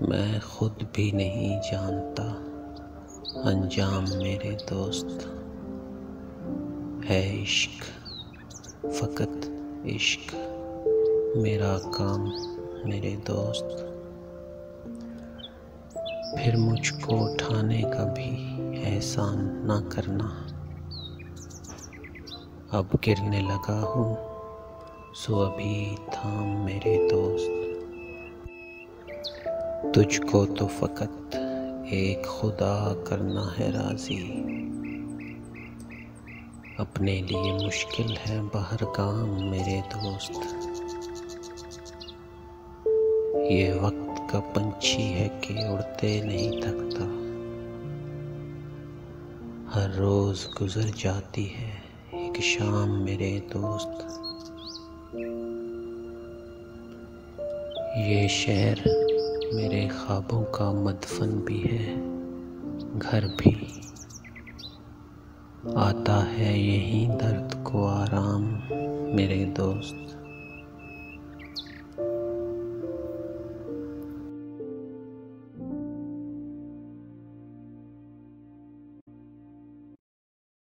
मैं खुद भी नहीं जानता अंजाम मेरे दोस्त। है इश्क, फ़कत इश्क मेरा काम मेरे दोस्त। फिर मुझको उठाने का भी एहसान ना करना। अब गिरने लगा हूँ सो अभी थाम मेरे दोस्त। तुझको तो फ़कत एक खुदा करना है राज़ी। अपने लिए मुश्किल है बाहर काम मेरे दोस्त। ये वक्त का पंछी है कि उड़ते नहीं थकता। हर रोज़ गुज़र जाती है एक शाम मेरे दोस्त। ये शहर मेरे ख्वाबों का मदफन भी है, घर भी। आता है यहीं दर्द को आराम मेरे दोस्त।